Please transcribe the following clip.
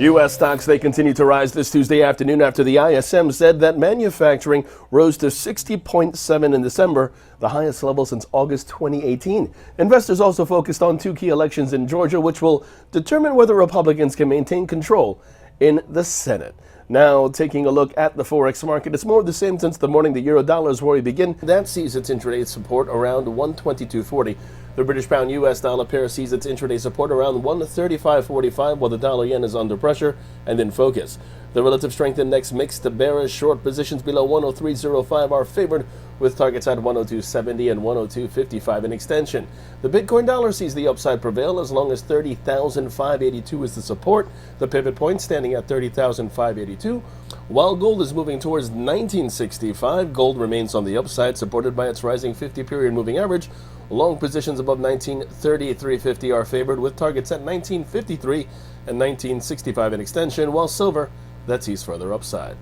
U.S. stocks, they continue to rise this Tuesday afternoon after the ISM said that manufacturing rose to 60.7 in December, the highest level since August 2018. Investors also focused on two key elections in Georgia, which will determine whether Republicans can maintain control in the Senate. Now, taking a look at the Forex market, it's more of the same since the morning. The euro-dollar is where we begin. That sees its intraday support around 122.40. The British pound US dollar pair sees its intraday support around 135.45, while the dollar yen is under pressure and in focus. The relative strength index mixed to bearish. Short positions below 103.05 are favored, with targets at 102.70 and 102.55 in extension. The Bitcoin dollar sees the upside prevail as long as 30,582 is the support. The pivot point standing at 30,582. While gold is moving towards 1965, gold remains on the upside, supported by its rising 50-period moving average. Long positions above 1933.50 are favored, with targets at 1953 and 1965 in extension, while silver, that sees further upside.